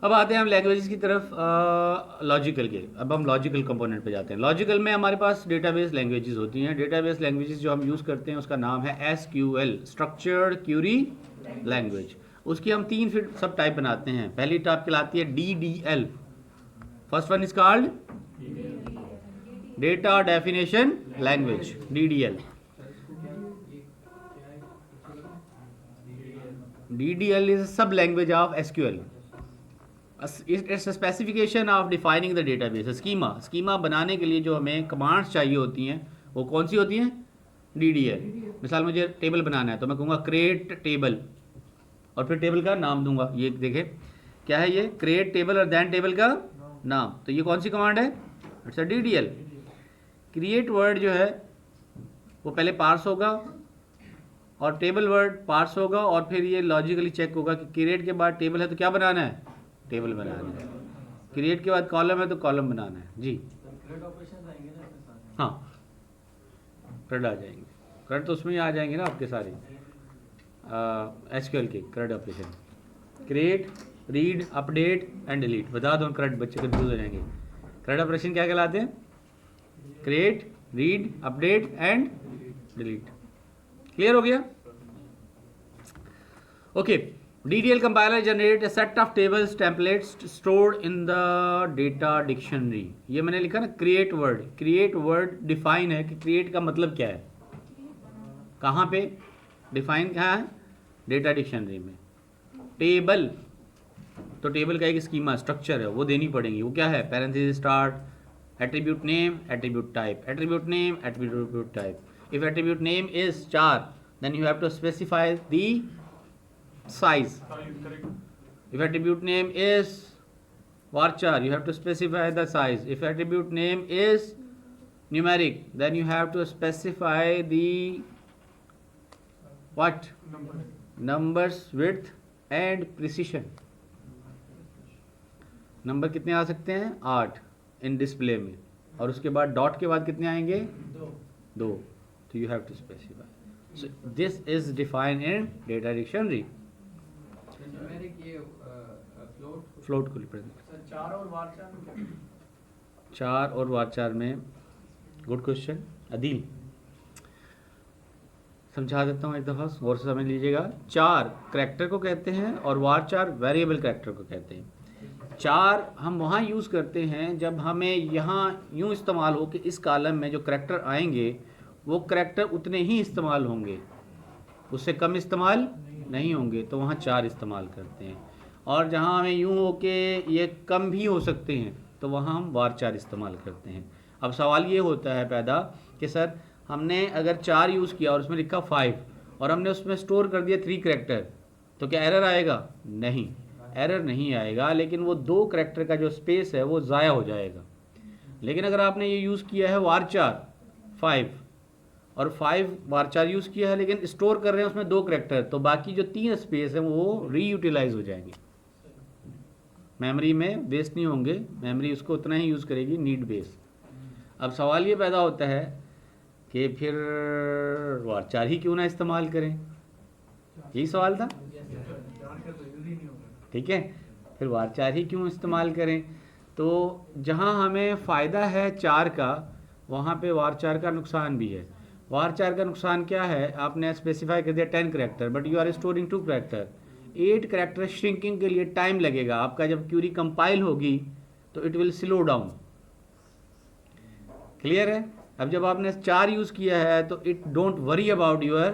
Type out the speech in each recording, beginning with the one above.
अब आते हैं हम लैंग्वेजेस की तरफ, लॉजिकल के। अब हम लॉजिकल कंपोनेंट पे जाते हैं। लॉजिकल में हमारे पास डेटाबेस लैंग्वेजेस होती हैं। डेटाबेस लैंग्वेजेस जो हम यूज़ करते हैं उसका नाम है एसक्यूएल, स्ट्रक्चर्ड क्यूरी लैंग्वेज। उसकी हम 3 फिर सब टाइप बनाते हैं। पहली टाइप कहलाती है DDL. First one is called data definition language, DDL. DDL is a sub language of SQL. It's a specification of defining the database. Schema बनाने के लिए जो हमें कमांड्स चाहिए होती हैं वो कौन सी होती हैं? DDL। मिसाल मुझे टेबल बनाना है तो मैं कहूँगा क्रिएट टेबल और फिर टेबल का नाम दूंगा। ये देखें क्या है, ये क्रिएट टेबल और दैन टेबल का नाम। तो ये कौन सी कमांड है? It's a DDL। Create word जो है वो पहले पार्स होगा और टेबल वर्ड पार्स होगा और फिर ये लॉजिकली चेक होगा कि क्रिएट के बाद टेबल है तो क्या बनाना है? टेबल बनाना है। क्रिएट के बाद कॉलम है तो कॉलम बनाना है। जी हाँ, क्रेड आ जाएंगे। क्रेड तो उसमें ही आ जाएंगे ना आपके सारे एसक्यूएल के CRUD operation. Create, read, update and delete. बता दो क्रेड, बच्चे कंफ्यूज हो जाएंगे। क्रेड ऑपरेशन क्या कहलाते हैं? Create, read, update and delete. Clear हो गया? Okay. DDL compiler generate a set of tables templates stored in the data dictionary। ये मैंने लिखा ना create word. Create word define है कि क्रिएट का मतलब क्या है, कहाँ पे डिफाइन क्या है? डेटा डिक्शनरी में। टेबल, तो टेबल का एक स्कीमा स्ट्रक्चर है वो देनी पड़ेगी। वो क्या है? Parenthesis start, attribute name, attribute type, attribute name, attribute type. If attribute name is char then you have to specify the size. If attribute name is varchar you have to specify the size. If attribute name is numeric then you have to specify the what? Numbers, width and precision. Number कितने आ सकते हैं? 8 in display में, और उसके बाद dot के बाद कितने आएंगे? 2। तो you have to specify. So this is defined in data dictionary. Float को रिप्रेजेंट। चार और वारचार में, गुड क्वेश्चन अदील, समझा देता हूँ एक दफ़ा और से समझ लीजिएगा। चार करैक्टर को कहते हैं और वारचार वेरिएबल करैक्टर को कहते हैं। चार हम वहाँ यूज़ करते हैं जब हमें यहाँ यूँ इस्तेमाल हो कि इस कॉलम में जो करैक्टर आएंगे वो करैक्टर उतने ही इस्तेमाल होंगे, उससे कम इस्तेमाल नहीं होंगे, तो वहाँ 4 इस्तेमाल करते हैं। और जहाँ हमें यूँ हो कि ये कम भी हो सकते हैं तो वहाँ हम वार 4 इस्तेमाल करते हैं। अब सवाल ये होता है पैदा कि सर हमने अगर 4 यूज़ किया और उसमें लिखा 5 और हमने उसमें स्टोर कर दिया 3 करैक्टर, तो क्या एरर आएगा? नहीं, एरर नहीं आएगा, लेकिन वो 2 करैक्टर का जो स्पेस है वो ज़ाया हो जाएगा। लेकिन अगर आपने ये यूज़ किया है वार 4 5 और 5 वारचार यूज़ किया है लेकिन स्टोर कर रहे हैं उसमें 2 करैक्टर, तो बाकी जो 3 स्पेस हैं वो रीयूटिलाइज हो जाएंगे, मेमोरी में वेस्ट नहीं होंगे, मेमोरी उसको उतना ही यूज़ करेगी नीड बेस। अब सवाल ये पैदा होता है कि फिर वारचार ही क्यों ना इस्तेमाल करें, यही सवाल था। ठीक है, फिर वारचार ही क्यों इस्तेमाल करें? तो जहाँ हमें फ़ायदा है 4 का वहाँ पे वारचार का नुकसान भी है। वारचार का नुकसान क्या है? आपने स्पेसिफाई कर दिया 10 character but you are storing 2 character. 8 character shrinking के लिए टाइम लगेगा आपका, जब क्यूरी कंपाइल होगी तो it will slow down. Clear है? अब जब आपने 4 यूज़ किया है तो it don't worry about your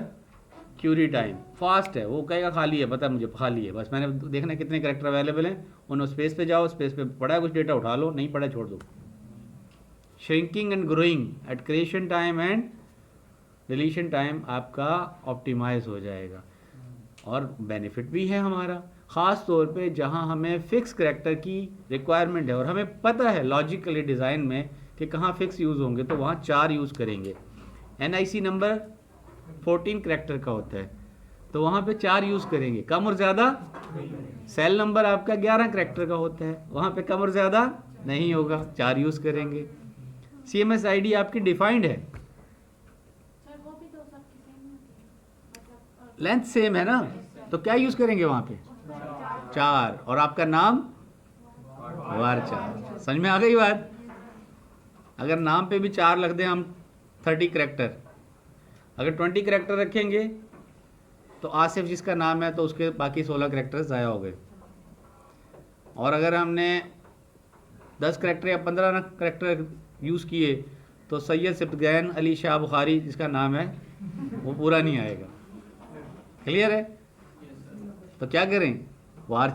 query time, fast है, वो कहेगा खाली है, पता है मुझे खाली है, बस मैंने देखना कितने करैक्टर अवेलेबल हैं, उन स्पेस पे जाओ, स्पेस पे पड़ा है कुछ डेटा उठा लो, नहीं पड़ा छोड़ दो। Shrinking and growing at creation time and deletion time आपका ऑप्टिमाइज हो जाएगा और बेनिफिट भी है हमारा, ख़ास तौर पे जहां हमें फ़िक्स करैक्टर की रिक्वायरमेंट है और हमें पता है लॉजिकली डिज़ाइन में कि कहाँ फ़िक्स यूज़ होंगे, तो वहाँ 4 यूज़ करेंगे। NIC नंबर 14 करैक्टर का होता है तो वहाँ पे 4 यूज़ करेंगे, कम और ज़्यादा। सेल नंबर आपका 11 करैक्टर का होता है, वहाँ पे कम और ज़्यादा नहीं होगा, 4 यूज़ करेंगे। CMS ID आपकी डिफाइंड है, लेंथ सेम है ना, तो क्या यूज़ करेंगे वहाँ पे? 4। और आपका नाम वार 4। समझ में आ गई बात? अगर नाम पे भी 4 रख दें हम 30 करेक्टर, अगर 20 करेक्टर रखेंगे तो आसिफ जिसका नाम है तो उसके बाकी 16 करेक्टर ज़ाया हो गए। और अगर हमने 10 करेक्टर या 15 करेक्टर यूज़ किए तो सैयद सिफ्तगैन अली शाह बुखारी जिसका नाम है वो पूरा नहीं आएगा। क्लियर है? तो क्या करें, वार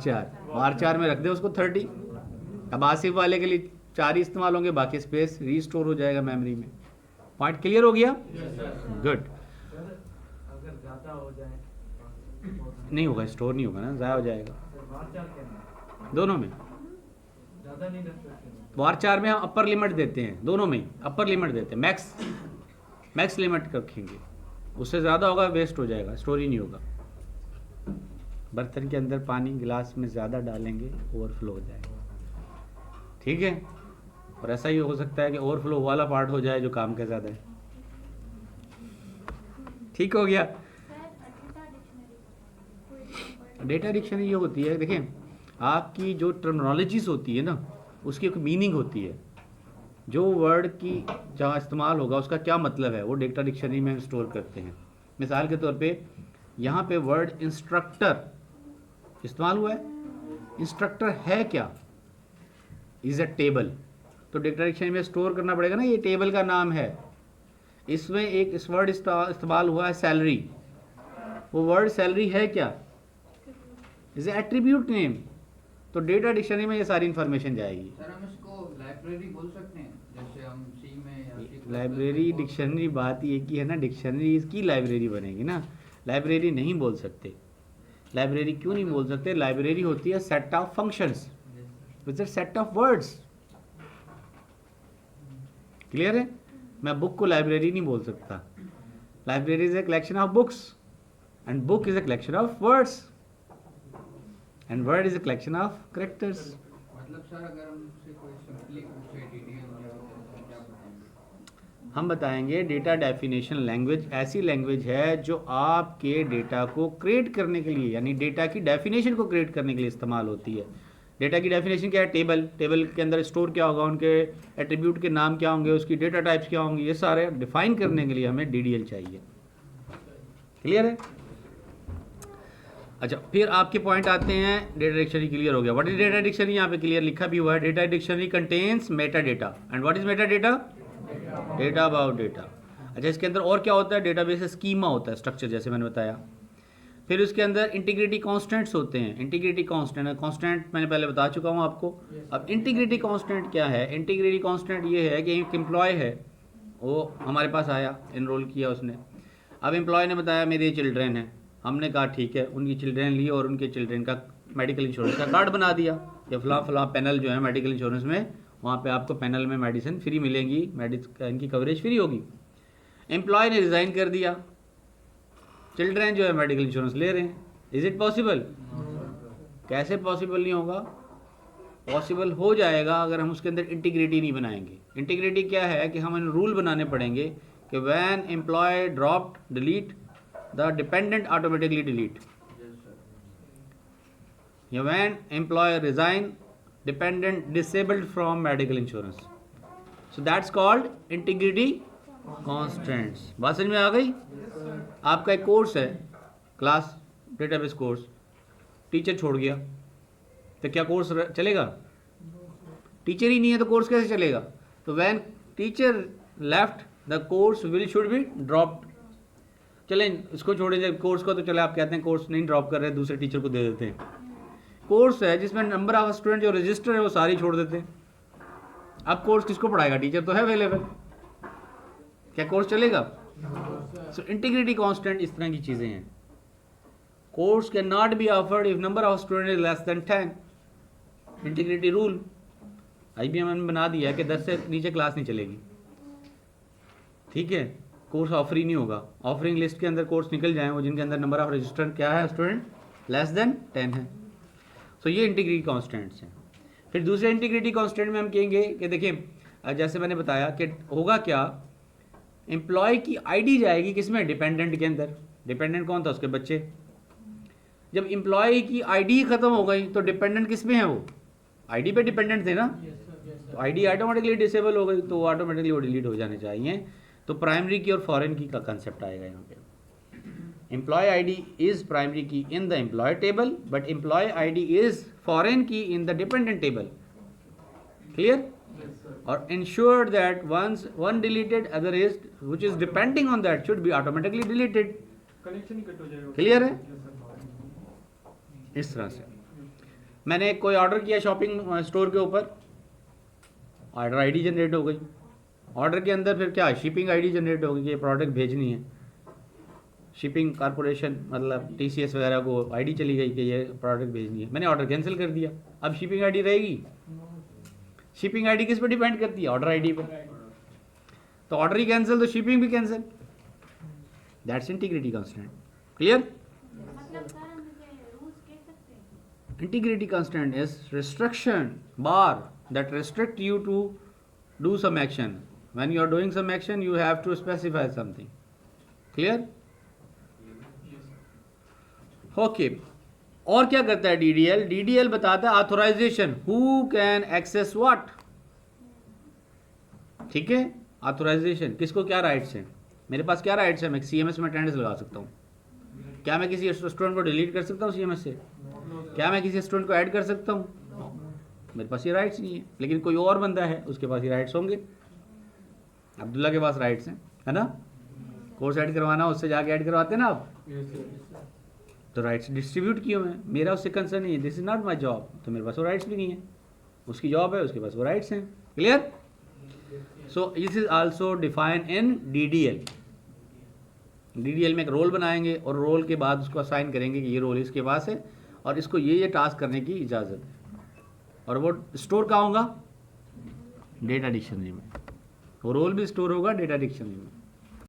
4 में रख दें उसको 30। अब आसिफ वाले के लिए 4 ही इस्तेमाल होंगे, बाकी स्पेस रीस्टोर हो जाएगा मेमोरी में। पॉइंट क्लियर हो गया? गुड। अगर ज़्यादा हो जाए नहीं होगा, स्टोर नहीं होगा ना, ज़ाया हो जाएगा। दोनों में ज़्यादा नहीं रख सकते। वार 4 में हम अपर लिमिट देते हैं, दोनों में अपर लिमिट देते हैं, मैक्स लिमिट रखेंगे। उससे ज़्यादा होगा वेस्ट हो जाएगा, स्टोर ही नहीं होगा। बर्तन के अंदर पानी गिलास में ज़्यादा डालेंगे ओवरफ्लो हो जाएगा। ठीक है? और ऐसा ही हो सकता है कि ओवरफ्लो वाला पार्ट हो जाए जो काम का ज़्यादा है। ठीक हो गया? डेटा डिक्शनरी ये होती है, देखें आपकी जो टर्मिनोलॉजीज होती है ना उसकी एक मीनिंग होती है। जो वर्ड की जहाँ इस्तेमाल होगा उसका क्या मतलब है वो डेटा डिक्शनरी में हम स्टोर करते हैं। मिसाल के तौर पे यहाँ पे वर्ड इंस्ट्रक्टर इस्तेमाल हुआ है। इंस्ट्रक्टर है क्या? Is a table. तो डेटा डिक्शनरी में स्टोर करना पड़ेगा ना, ये टेबल का नाम है। इसमें एक इस वर्ड इस्तेमाल हुआ है सैलरी। वो वर्ड सैलरी है क्या? Is attribute name. तो डेटा डिक्शनरी में ये सारी इंफॉर्मेशन जाएगी। सर हम इसको लाइब्रेरी बोल सकते हैं, जैसे हम सी में या C++ लाइब्रेरी डिक्शनरी बात ये की है ना, डिक्शनरी इसकी लाइब्रेरी बनेगी ना, लाइब्रेरी नहीं बोल सकते। लाइब्रेरी क्यों नहीं बोल सकते? लाइब्रेरी होती है set of functions with a set of words. Clear है? मैं बुक को लाइब्रेरी नहीं बोल सकता। Library is a collection of books and book is a collection of words and word is a collection of characters. मतलब sir अगर हमसे कोई सिंपली पूछे डीडीएल क्या बताएंगे? हम बताएंगे डेटा डेफिनेशन लैंग्वेज ऐसी लैंग्वेज है जो आपके डेटा को क्रिएट करने के लिए, यानी डेटा की डेफिनेशन को क्रिएट करने के लिए इस्तेमाल होती है। डेटा की डेफिनेशन क्या है? टेबल के अंदर स्टोर क्या होगा, उनके एट्रीब्यूट के नाम क्या होंगे, उसकी डेटा टाइप्स क्या होंगी, ये सारे डिफाइन करने के लिए हमें डीडीएल चाहिए। क्लियर है? अच्छा, फिर आपके पॉइंट आते हैं। डेटा डिक्शनरी क्लियर हो गया। What is data dictionary? यहाँ पे क्लियर लिखा भी हुआ है, data dictionary contains Meta data. And what is Meta data? Data about data. अच्छा, इसके अंदर और क्या होता है? डेटाबेस स्कीमा होता है, स्ट्रक्चर जैसे मैंने बताया। फिर उसके अंदर इंटीग्रिटी कॉन्स्टेंट्स होते हैं। इंटीग्रिटी कांस्टेंट मैंने पहले बता चुका हूँ आपको। अब इंटीग्रिटी कांस्टेंट क्या है? इंटीग्रिटी कांस्टेंट ये है कि एक एम्प्लॉय है, वो हमारे पास आया, इनरोल किया उसने। अब एम्प्लॉय ने बताया मेरे चिल्ड्रेन हैं, हमने कहा ठीक है, उनकी चिल्ड्रेन ली और उनके चिल्ड्रेन का मेडिकल इंश्योरेंस का कार्ड बना दिया। या फलां पैनल जो है मेडिकल इंश्योरेंस में, वहाँ पे आपको पैनल में मेडिसिन फ्री मिलेंगी, इनकी कवरेज फ्री होगी। एम्प्लॉय ने रिज़ाइन कर दिया, चिल्ड्रेन जो है मेडिकल इंश्योरेंस ले रहे हैं। Is it possible? कैसे पॉसिबल नहीं होगा? पॉसिबल हो जाएगा अगर हम उसके अंदर इंटीग्रिटी नहीं बनाएंगे। इंटीग्रिटी क्या है कि हमें रूल बनाने पड़ेंगे कि when employee dropped delete the dependent automatically delete, या when employee resign dependent disabled from medical insurance. So that's called integrity constraints. बात समझ में आ गई? आपका एक कोर्स है, क्लास डेटाबेस कोर्स, टीचर छोड़ गया तो क्या कोर्स चलेगा? टीचर ही नहीं है तो कोर्स कैसे चलेगा? तो when teacher left the course will should be dropped. चलें इसको छोड़े कोर्स को, तो चले आप कहते हैं कोर्स नहीं ड्रॉप कर रहे, दूसरे टीचर को दे देते हैं। कोर्स है जिसमें नंबर ऑफ स्टूडेंट जो रजिस्टर है वो सारी छोड़ देते हैं। अब कोर्स किसको पढ़ाएगा? टीचर तो है अवेलेबल, क्या कोर्स चलेगा? सो इंटीग्रिटी कांस्टेंट इस तरह की चीज़ें हैं। Course can not be offered if number of student is less than 10। Integrity rule IBM ने बना दिया है कि 10 से नीचे क्लास नहीं चलेगी। ठीक है, कोर्स ऑफर ही नहीं होगा। ऑफरिंग लिस्ट के अंदर कोर्स निकल जाएं वो जिनके अंदर नंबर ऑफ रजिस्टर क्या है स्टूडेंट लेस देन 10 है। सो ये इंटीग्रिटी कांस्टेंट्स हैं। फिर दूसरे इंटीग्रिटी कांस्टेंट में हम कहेंगे कि देखिए जैसे मैंने बताया कि होगा क्या, एम्प्लॉय की आईडी जाएगी किसमें? डिपेंडेंट के अंदर। डिपेंडेंट कौन था? उसके बच्चे। जब एम्प्लॉय की आईडी खत्म हो गई तो डिपेंडेंट किस में है? वो आईडी पे डिपेंडेंट थे ना, तो आईडी ऑटोमेटिकली डिसेबल हो गई तो ऑटोमेटिकली वो डिलीट हो जाने चाहिए। तो प्राइमरी की और फॉरेन की का कंसेप्ट आएगा यहाँ पे। Employ ID is primary key in the employee table, but employee ID is foreign key in the dependent table. Clear? और ensure that once one deleted, other is which is depending on that should be automatically deleted। Connection he cut हो जाएगा। Clear है? Yes, sir। इस तरह से मैंने कोई order किया शॉपिंग स्टोर के ऊपर, ऑर्डर आईडी जनरेट हो गई। ऑर्डर के अंदर फिर क्या शिपिंग आईडी जनरेट हो गई कि ये प्रोडक्ट भेजनी है। शिपिंग कॉर्पोरेशन मतलब टीसीएस वगैरह को आईडी चली गई कि ये प्रोडक्ट भेजनी है। मैंने ऑर्डर कैंसिल कर दिया, अब शिपिंग आईडी रहेगी। शिपिंग आईडी किस पे डिपेंड करती है? ऑर्डर आईडी पे। तो ऑर्डर ही कैंसिल तो शिपिंग भी cancel. That's integrity constant. Clear? मतलब सर हम इसे रूल्स कह सकते हैं। Integrity constant is restriction bar that restrict you to do some action. When you are doing some action, you have to specify something. Clear? Okay. और क्या करता है DDL? DDL बताता है authorization. Who can access what? ठीक है? Authorization. किसको क्या राइट्स हैं? मेरे पास क्या राइट्स हैं? मैं CMS में अटेंडेंस लगा सकता हूँ। क्या मैं किसी स्टूडेंट को डिलीट कर सकता हूँ CMS से? क्या मैं किसी स्टूडेंट को ऐड कर सकता हूँ? मेरे पास ये राइट्स नहीं है, लेकिन कोई और बंदा है उसके पास ये राइट्स होंगे। अब्दुल्ला के पास राइट्स हैं, है ना? कोर्स ऐड करवाना उससे जाके ऐड करवाते हैं ना आप, तो राइट्स डिस्ट्रीब्यूट किए हुए हैं। मेरा उससे कंसर्न नहीं है, this is not my job, तो मेरे पास वो राइट्स भी नहीं है। उसकी जॉब है, उसके पास वो राइट्स हैं। Clear? So this is also define in DDL। DDL में एक रोल बनाएंगे और रोल के बाद उसको असाइन करेंगे कि ये रोल इसके पास है और इसको ये टास्क करने की इजाज़त है। और वो स्टोर कहाँ होगा? डेटा डिक्शनरी में। वो रोल भी स्टोर होगा डेटा डिक्शनरी में।